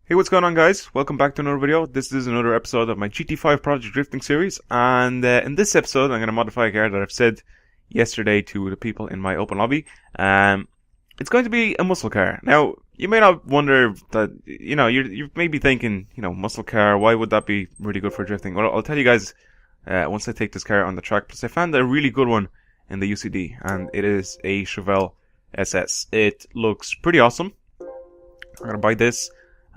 Hey, what's going on, guys? Welcome back to another video. This is another episode of my GT5 Project Drifting series, and in this episode I'm going to modify a car that I've said yesterday to the people in my open lobby. It's going to be a muscle car. Now, you may not wonder that, you may be thinking, muscle car, why would that be really good for drifting? Well, I'll tell you guys once I take this car on the track, because I found a really good one in the UCD, and it is a Chevelle SS. It looks pretty awesome. I'm going to buy this.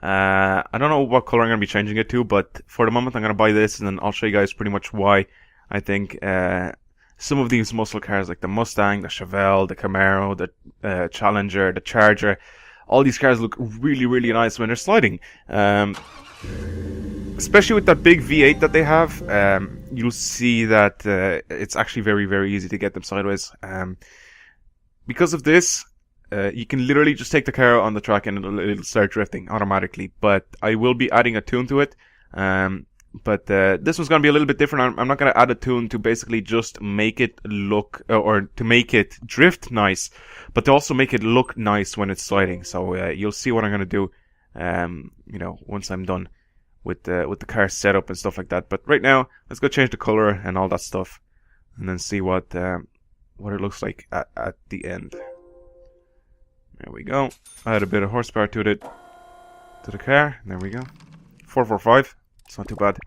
I don't know what color I'm going to be changing it to, but for the moment I'm going to buy this, and then I'll show you guys pretty much why I think some of these muscle cars like the Mustang, the Chevelle, the Camaro, the Challenger, the Charger, all these cars look really, really nice when they're sliding. Especially with that big V8 that they have, you'll see that it's actually very, very easy to get them sideways. Because of this, you can literally just take the car on the track and it'll start drifting automatically. But I will be adding a tune to it. But this one's going to be a little bit different. I'm not going to add a tune to basically just make it look, or to make it drift nice, but to also make it look nice when it's sliding. So you'll see what I'm going to do, once I'm done with the car setup and stuff like that. But right now, let's go change the color and all that stuff, and then see what it looks like at the end. There we go. Add a bit of horsepower to the car. There we go. 445. It's not too bad.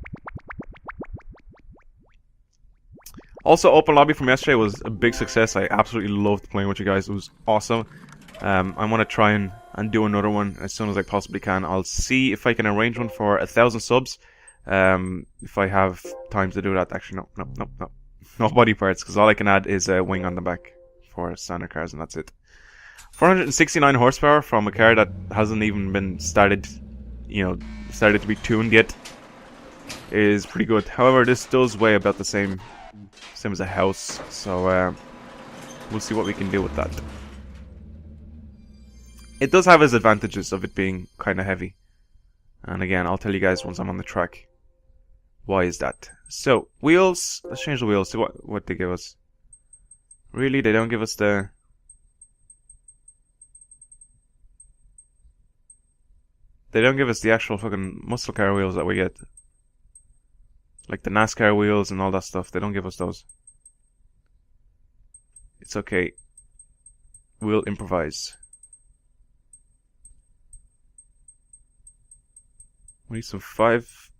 Also, open lobby from yesterday was a big success. I absolutely loved playing with you guys. It was awesome. I want to try and do another one as soon as I possibly can. I'll see if I can arrange one for 1,000 subs. If I have time to do that. Actually, no. No body parts, because all I can add is a wing on the back for standard cars, and that's it. 469 horsepower from a car that hasn't even been started to be tuned yet is pretty good. However, this does weigh about the same as a house, so we'll see what we can do with that. It does have its advantages of it being kind of heavy, and again, I'll tell you guys once I'm on the track why is that. So, wheels, let's change the wheels. See what they give us. Really, they don't give us the... They don't give us the actual fucking muscle car wheels that we get. Like the NASCAR wheels and all that stuff. They don't give us those. It's okay. We'll improvise. We need some 5...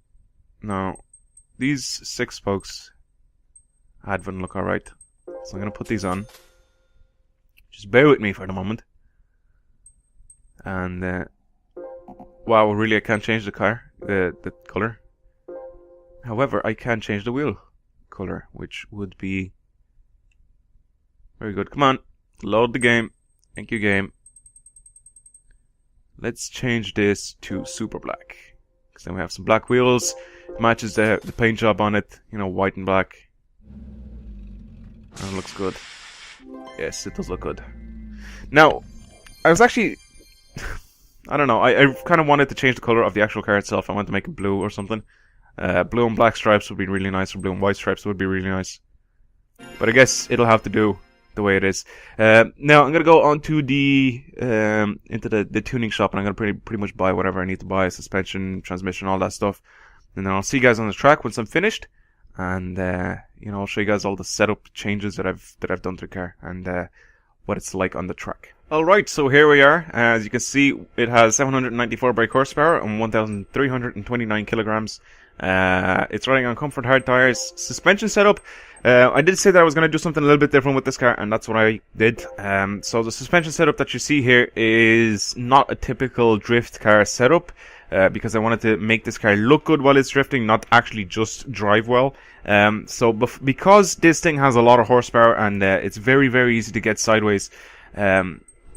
No. These 6 spokes wouldn't look alright. So I'm going to put these on. Just bear with me for the moment. And... wow, really I can't change the car, the color. However, I can change the wheel color, which would be very good. Come on, load the game. Thank you, game. Let's change this to super black, because then we have some black wheels. It matches the paint job on it, white and black. And it looks good. Yes, it does look good. Now, I was actually... I don't know, I kind of wanted to change the color of the actual car itself. I wanted to make it blue or something. Blue and black stripes would be really nice, or blue and white stripes would be really nice. But I guess it'll have to do the way it is. Now I'm going to go on to into the tuning shop, and I'm going to pretty much buy whatever I need to buy. Suspension, transmission, all that stuff. And then I'll see you guys on the track once I'm finished. And, I'll show you guys all the setup changes that I've done to the car, and what it's like on the track. Alright, so here we are. As you can see, it has 794 brake horsepower and 1,329 kilograms. It's running on comfort hard tires. Suspension setup, I did say that I was going to do something a little bit different with this car, and that's what I did. So the suspension setup that you see here is not a typical drift car setup, because I wanted to make this car look good while it's drifting, not actually just drive well. So because this thing has a lot of horsepower and it's very, very easy to get sideways,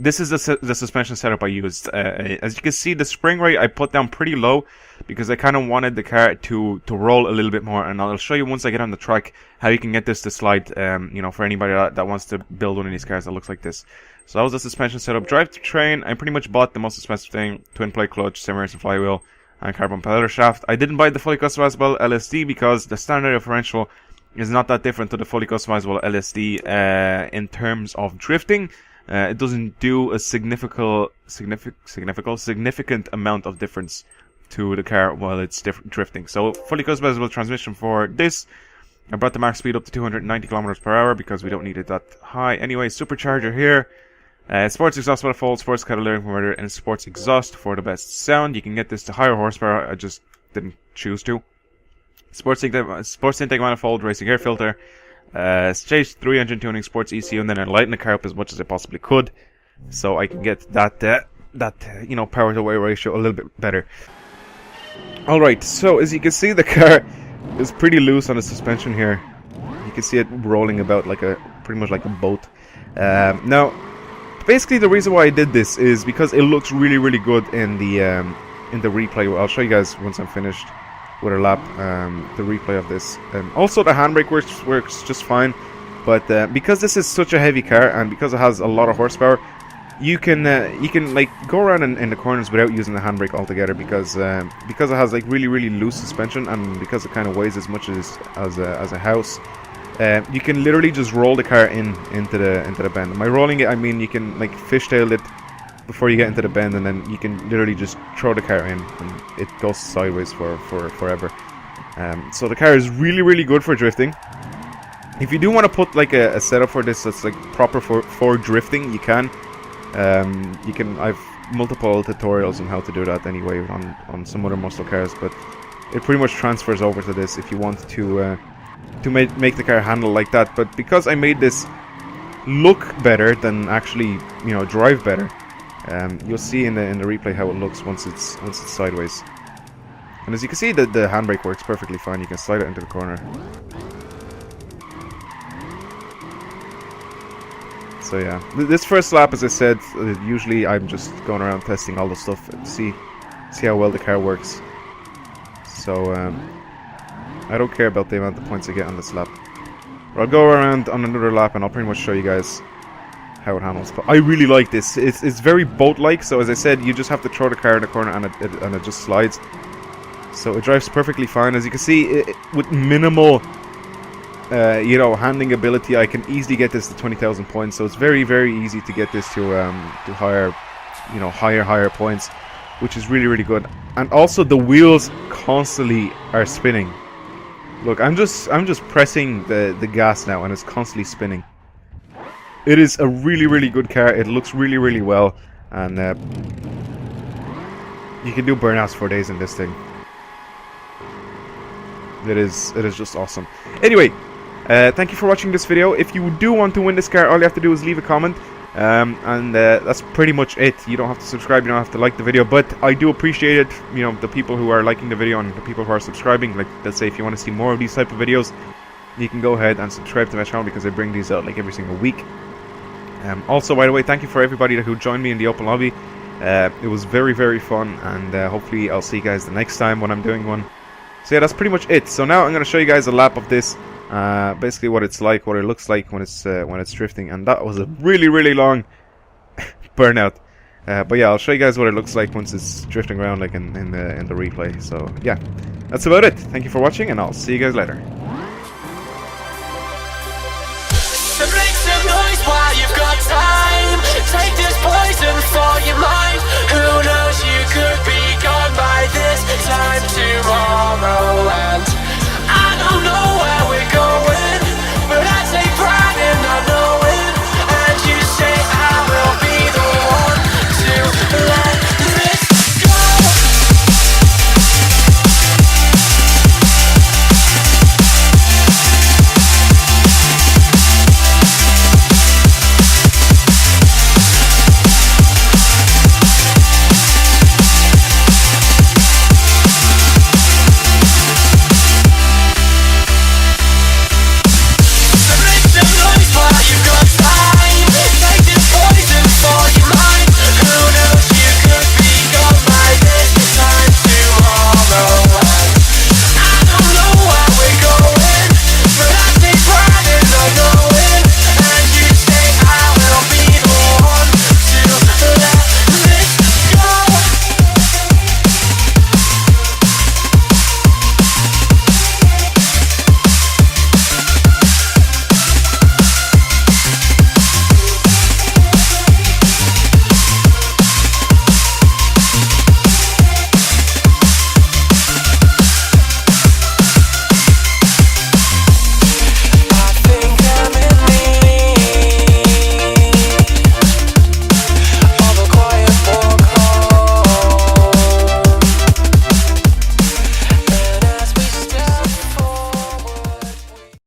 this is the suspension setup I used. As you can see, the spring rate I put down pretty low because I kind of wanted the car to roll a little bit more, and I'll show you once I get on the track how you can get this to slide, for anybody that wants to build one of these cars that looks like this. So that was the suspension setup. Drivetrain, I pretty much bought the most expensive thing: twin plate clutch, semi-racing flywheel, and carbon pelleter shaft. I didn't buy the fully customizable LSD because the standard differential is not that different to the fully customizable LSD in terms of drifting. It doesn't do a significant amount of difference to the car while it's drifting. So fully customizable transmission for this. I brought the max speed up to 290 kilometers per hour because we don't need it that high. Anyway, supercharger here. Sports exhaust manifold, sports catalytic converter, and sports exhaust for the best sound. You can get this to higher horsepower. I just didn't choose to. Sports intake manifold, racing air filter, stage 3 engine tuning, sports ECU, and then I lighten the car up as much as I possibly could, so I can get that power to weight ratio a little bit better. All right, so as you can see, the car is pretty loose on the suspension here. You can see it rolling about like pretty much like a boat. Now, basically the reason why I did this is because it looks really good in the replay. I'll show you guys once I'm finished with a lap, the replay of this. Also, the handbrake works just fine, but because this is such a heavy car and because it has a lot of horsepower, you can like go around in the corners without using the handbrake altogether because it has like really loose suspension, and because it kind of weighs as much as a house. You can literally just roll the car into the bend. And by rolling it, I mean you can like fishtail it before you get into the bend, and then you can literally just throw the car in, and it goes sideways for forever. So the car is really good for drifting. If you do want to put like a setup for this that's like proper for drifting, you can. I've multiple tutorials on how to do that anyway on some other muscle cars, but it pretty much transfers over to this if you want to make the car handle like that. But because I made this look better than actually drive better, you'll see in the replay how it looks once it's sideways. And as you can see, the handbrake works perfectly fine. You can slide it into the corner. So yeah, this first lap, as I said, usually I'm just going around testing all the stuff and see how well the car works. So I don't care about the amount of points I get on this lap. But I'll go around on another lap and I'll pretty much show you guys how it handles. But I really like this. It's very boat-like. So as I said, you just have to throw the car in the corner and it just slides. So it drives perfectly fine. As you can see, with minimal handling ability, I can easily get this to 20,000 points. So it's very easy to get this to higher points, which is really good. And also the wheels constantly are spinning. Look, I'm just pressing the gas now, and it's constantly spinning. It is a really good car. It looks really well, and you can do burnouts for days in this thing. It is just awesome. Anyway, thank you for watching this video. If you do want to win this car, all you have to do is leave a comment. And that's pretty much it. You don't have to subscribe, you don't have to like the video, but I do appreciate it, the people who are liking the video and the people who are subscribing. Like, let's say if you want to see more of these type of videos, you can go ahead and subscribe to my channel because I bring these out like every single week. Also, by the way, thank you for everybody who joined me in the open lobby. It was very fun, and hopefully I'll see you guys the next time when I'm doing one. So yeah, that's pretty much it. So now I'm going to show you guys a lap of this. Basically what it's like, what it looks like when it's drifting, and that was a really long burnout. But yeah, I'll show you guys what it looks like once it's drifting around, like in the replay. So yeah, that's about it. Thank you for watching, and I'll see you guys later. So make some noise while you've got time. Take this poison for your mind. Who knows, you could be